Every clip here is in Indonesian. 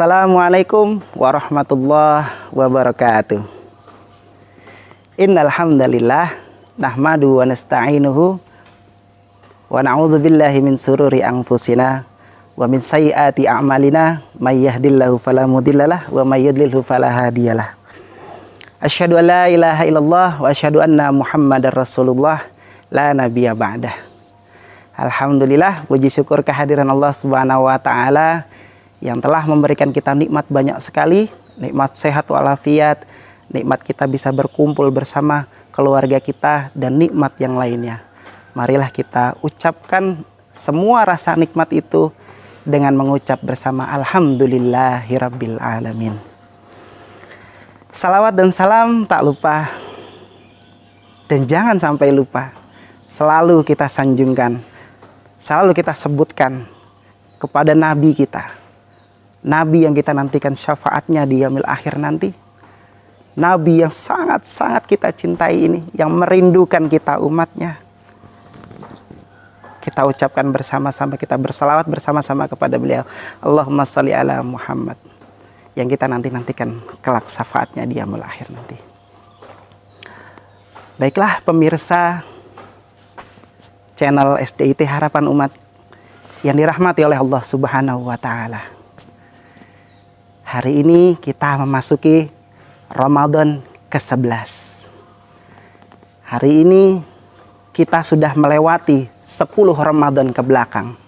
Assalamualaikum warahmatullahi wabarakatuh. Innal hamdalillah nahmadu wa nasta'inuhu wa na'udzu billahi min sururi anfusina wa min sayyiati a'malina may yahdihillahu fala mudhillalah wa may yudlilhu fala hadiyalah. Asyhadu an la ilaha illallah wa asyhadu anna Muhammadar Rasulullah la nabiyya ba'dah. Alhamdulillah, puji syukur kehadiran Allah Subhanahu wa taala yang telah memberikan kita nikmat banyak sekali, nikmat sehat walafiat, nikmat kita bisa berkumpul bersama keluarga kita, dan nikmat yang lainnya. Marilah kita ucapkan semua rasa nikmat itu dengan mengucap bersama Alhamdulillahirabbil alamin. Salawat dan salam tak lupa dan jangan sampai lupa, selalu kita sanjungkan, selalu kita sebutkan kepada Nabi kita, Nabi yang kita nantikan syafaatnya di yaumil akhir nanti. Nabi yang sangat-sangat kita cintai ini, yang merindukan kita umatnya. Kita ucapkan bersama-sama, kita bersalawat bersama-sama kepada beliau. Allahumma sholli ala Muhammad. Yang kita nantikan kelak syafaatnya di yaumil akhir nanti. Baiklah pemirsa channel SDIT Harapan Umat yang dirahmati oleh Allah Subhanahu wa taala. Hari ini kita memasuki Ramadan ke-11. Hari ini kita sudah melewati 10 Ramadan ke belakang.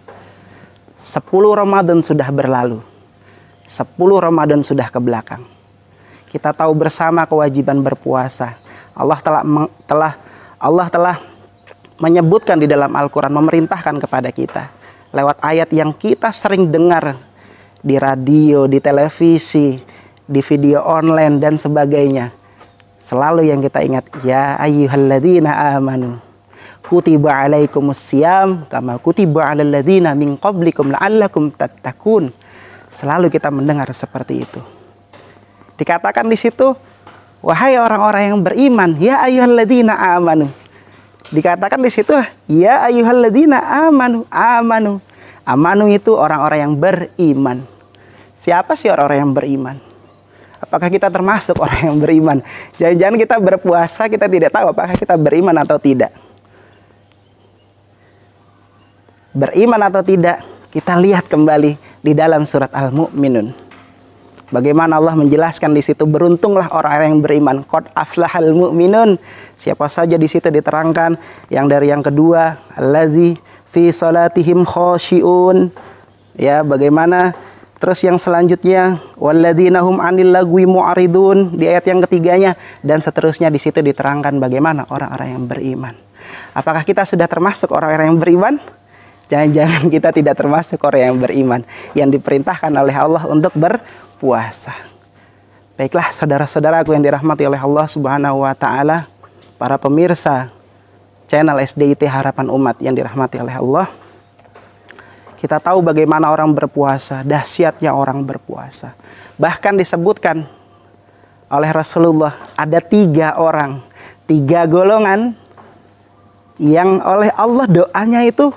10 Ramadan sudah berlalu. 10 Ramadan sudah ke belakang. Kita tahu bersama kewajiban berpuasa. Allah telah menyebutkan di dalam Al-Quran, memerintahkan kepada kita lewat ayat yang kita sering dengar di radio, di televisi, di video online dan sebagainya. Selalu yang kita ingat, ya ayyuhalladzina amanu kutiba alaikumussyam kama kutiba alal ladzina min qablikum la'allakum tattaqun. Selalu kita mendengar seperti itu. Dikatakan di situ, wahai orang-orang yang beriman, ya ayyuhalladzina amanu. Dikatakan di situ, ya ayyuhalladzina amanu. Amanu itu orang-orang yang beriman. Siapa sih orang-orang yang beriman? Apakah kita termasuk orang yang beriman? Jangan-jangan kita berpuasa, kita tidak tahu apakah kita beriman atau tidak. Beriman atau tidak, kita lihat kembali di dalam surat Al-Mu'minun. Bagaimana Allah menjelaskan di situ, beruntunglah orang-orang yang beriman. Qad aflahal mu'minun. Siapa saja di situ diterangkan. Yang dari yang kedua, allazi fi salatihim khashi'un. Ya, bagaimana? Terus yang selanjutnya, walladzina hum 'anil lagwi mu'ridun, di ayat yang ketiganya, dan seterusnya di situ diterangkan bagaimana orang-orang yang beriman. Apakah kita sudah termasuk orang-orang yang beriman? Jangan-jangan kita tidak termasuk orang yang beriman yang diperintahkan oleh Allah untuk berpuasa. Baiklah saudara-saudaraku yang dirahmati oleh Allah Subhanahu wa taala, para pemirsa channel SDIT Harapan Umat yang dirahmati oleh Allah. Kita tahu bagaimana orang berpuasa, dahsyatnya orang berpuasa. Bahkan disebutkan oleh Rasulullah, ada 3 orang, 3 golongan yang oleh Allah doanya itu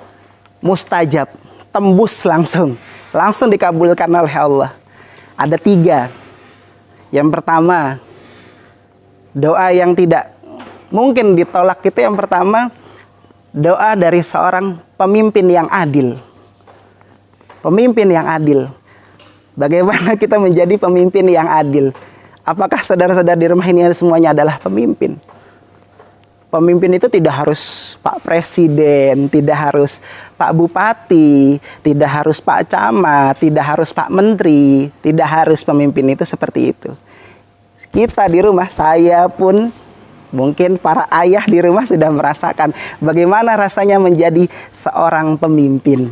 mustajab, tembus langsung dikabulkan oleh Allah. Ada 3. Yang pertama, doa yang tidak mungkin ditolak itu yang pertama, doa dari seorang pemimpin yang adil. Pemimpin yang adil. Bagaimana kita menjadi pemimpin yang adil? Apakah saudara-saudara di rumah ini semuanya adalah pemimpin? Pemimpin itu tidak harus Pak Presiden, tidak harus Pak Bupati, tidak harus Pak Camat, tidak harus Pak Menteri, tidak harus pemimpin itu seperti itu. Kita di rumah, saya pun, mungkin para ayah di rumah sudah merasakan bagaimana rasanya menjadi seorang pemimpin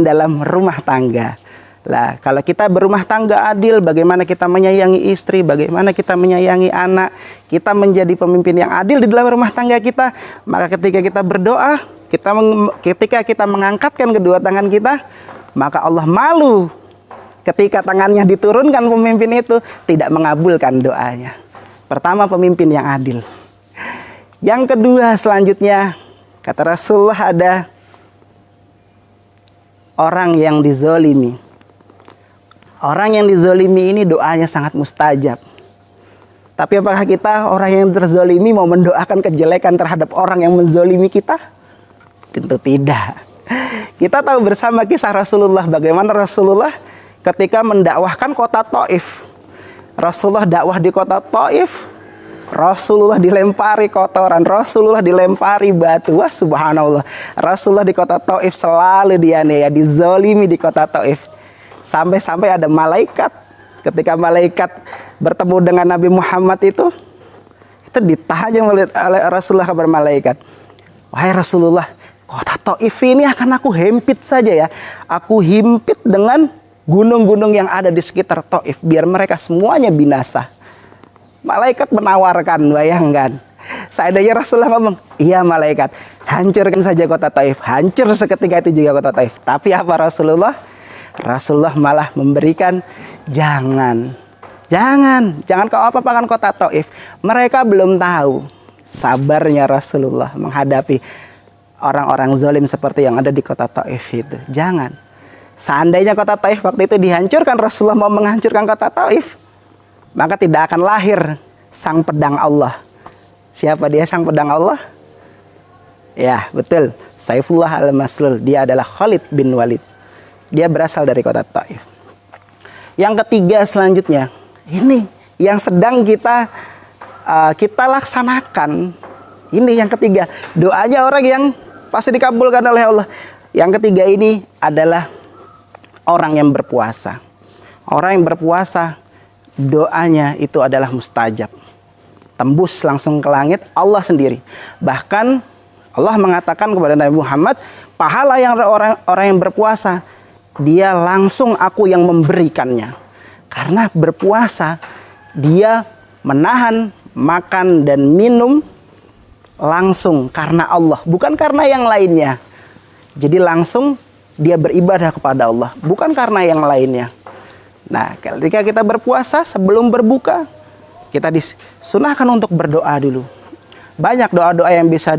dalam rumah tangga. Lah, kalau kita berumah tangga adil, bagaimana kita menyayangi istri, bagaimana kita menyayangi anak, kita menjadi pemimpin yang adil di dalam rumah tangga kita, maka ketika kita berdoa, ketika kita mengangkatkan kedua tangan kita, maka Allah malu ketika tangannya diturunkan pemimpin itu tidak mengabulkan doanya. Pertama, pemimpin yang adil. Yang kedua, selanjutnya kata Rasulullah, ada orang yang dizolimi, Orang yang dizolimi ini doanya sangat mustajab. Tapi apakah kita orang yang terzolimi mau mendoakan kejelekan terhadap orang yang menzolimi kita? Tentu tidak. Kita tahu bersama kisah Rasulullah, bagaimana Rasulullah ketika mendakwahkan kota Taif. Rasulullah dakwah di kota Taif, Rasulullah dilempari kotoran, Rasulullah dilempari batu. Wah, subhanallah. Rasulullah di kota Taif selalu dianiaya, dizolimi di kota Taif. Sampai-sampai ada malaikat, ketika malaikat bertemu dengan Nabi Muhammad itu ditanya oleh Rasulullah kepada malaikat, wahai Rasulullah, kota Taif ini akan aku himpit saja ya. Aku himpit dengan gunung-gunung yang ada di sekitar Taif, biar mereka semuanya binasa. Malaikat menawarkan, bayangkan. Seandainya Rasulullah ngomong, iya malaikat, hancurkan saja kota Taif. Hancur seketika itu juga kota Taif. Tapi apa Rasulullah? Rasulullah malah memberikan, jangan kau apa-apakan kota Taif. Mereka belum tahu sabarnya Rasulullah menghadapi orang-orang zalim seperti yang ada di kota Taif itu. Jangan. Seandainya kota Taif waktu itu dihancurkan, Rasulullah mau menghancurkan kota Taif, maka tidak akan lahir sang pedang Allah. Siapa dia sang pedang Allah? Ya, betul. Saifullah al-Maslul. Dia adalah Khalid bin Walid. Dia berasal dari kota Taif. Yang ketiga selanjutnya, ini yang sedang kita laksanakan. Ini yang ketiga, doanya orang yang pasti dikabulkan oleh Allah. Yang ketiga ini adalah orang yang berpuasa. Orang yang berpuasa, doanya itu adalah mustajab. Tembus langsung ke langit Allah sendiri. Bahkan Allah mengatakan kepada Nabi Muhammad, pahala yang orang yang berpuasa, dia langsung aku yang memberikannya. Karena berpuasa, dia menahan makan dan minum langsung karena Allah, bukan karena yang lainnya. Jadi langsung dia beribadah kepada Allah, bukan karena yang lainnya. Nah, ketika kita berpuasa, sebelum berbuka, kita disunahkan untuk berdoa dulu. Banyak doa-doa yang bisa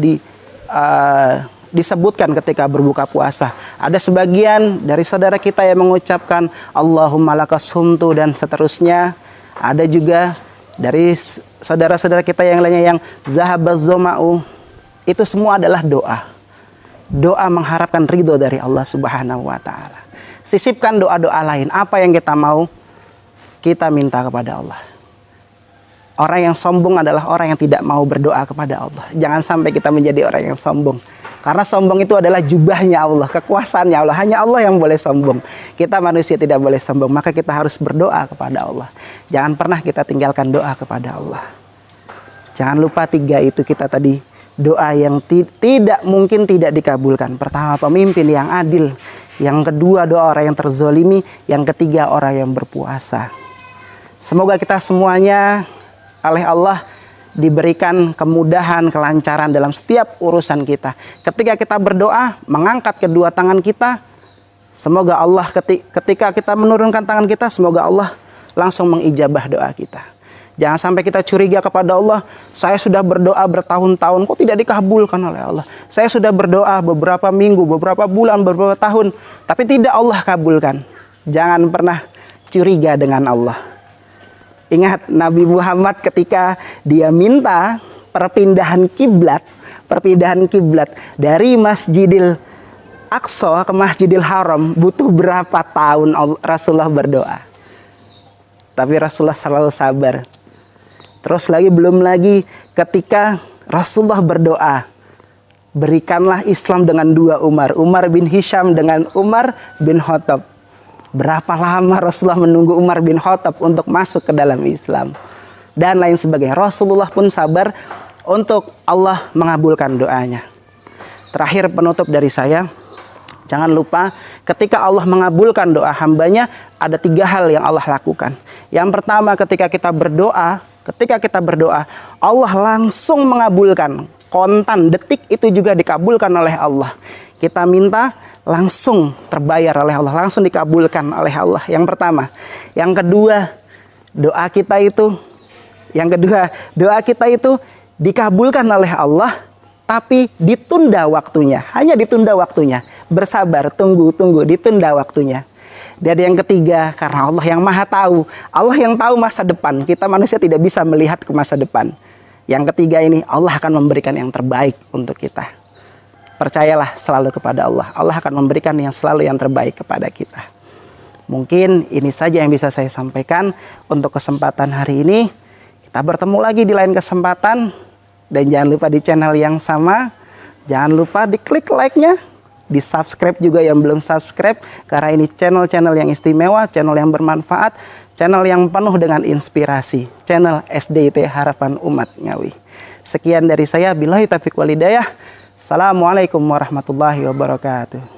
disebutkan ketika berbuka puasa. Ada sebagian dari saudara kita yang mengucapkan Allahumma lakas sumtu dan seterusnya. Ada juga dari saudara-saudara kita yang lainnya yang zahabaz zoma'u. Itu semua adalah doa. Doa mengharapkan ridho dari Allah Subhanahu wa taala. Sisipkan doa-doa lain. Apa yang kita mau, kita minta kepada Allah. Orang yang sombong adalah orang yang tidak mau berdoa kepada Allah. Jangan sampai kita menjadi orang yang sombong. Karena sombong itu adalah jubahnya Allah, kekuasaannya Allah. Hanya Allah yang boleh sombong. Kita manusia tidak boleh sombong. Maka kita harus berdoa kepada Allah. Jangan pernah kita tinggalkan doa kepada Allah. Jangan lupa 3 itu kita tadi. Doa yang tidak mungkin tidak dikabulkan. Pertama, pemimpin yang adil. Yang kedua, doa orang yang terzolimi. Yang ketiga, orang yang berpuasa. Semoga kita semuanya oleh Allah diberikan kemudahan, kelancaran dalam setiap urusan kita. Ketika kita berdoa, mengangkat kedua tangan kita, semoga Allah ketika kita menurunkan tangan kita, semoga Allah langsung mengijabah doa kita. Jangan sampai kita curiga kepada Allah, saya sudah berdoa bertahun-tahun, kok tidak dikabulkan oleh Allah. Saya sudah berdoa beberapa minggu, beberapa bulan, beberapa tahun, tapi tidak Allah kabulkan. Jangan pernah curiga dengan Allah. Ingat Nabi Muhammad ketika dia minta perpindahan kiblat dari Masjidil Aqsa ke Masjidil Haram, butuh berapa tahun Rasulullah berdoa. Tapi Rasulullah selalu sabar. Terus belum lagi ketika Rasulullah berdoa, berikanlah Islam dengan 2 Umar, Umar bin Hisham dengan Umar bin Khattab. Berapa lama Rasulullah menunggu Umar bin Khattab untuk masuk ke dalam Islam. Dan lain sebagainya. Rasulullah pun sabar untuk Allah mengabulkan doanya. Terakhir penutup dari saya. Jangan lupa ketika Allah mengabulkan doa hambanya, ada 3 hal yang Allah lakukan. Yang pertama, ketika kita berdoa, Allah langsung mengabulkan. Kontan, detik itu juga dikabulkan oleh Allah. Kita minta, langsung terbayar oleh Allah, langsung dikabulkan oleh Allah. Yang pertama. Yang kedua, doa kita itu dikabulkan oleh Allah, tapi ditunda waktunya. Hanya ditunda waktunya. Bersabar, tunggu, ditunda waktunya. Dan yang ketiga, karena Allah yang maha tahu. Allah yang tahu masa depan. Kita manusia tidak bisa melihat ke masa depan. Yang ketiga ini, Allah akan memberikan yang terbaik untuk kita. Percayalah selalu kepada Allah. Allah akan memberikan yang selalu yang terbaik kepada kita. Mungkin ini saja yang bisa saya sampaikan untuk kesempatan hari ini. Kita bertemu lagi di lain kesempatan. Dan jangan lupa di channel yang sama. Jangan lupa diklik like-nya. Di subscribe juga yang belum subscribe, karena ini channel-channel yang istimewa, channel yang bermanfaat, channel yang penuh dengan inspirasi, channel SDIT Harapan Umat Ngawi. Sekian dari saya, billahi taufiq wal hidayah. Assalamualaikum warahmatullahi wabarakatuh.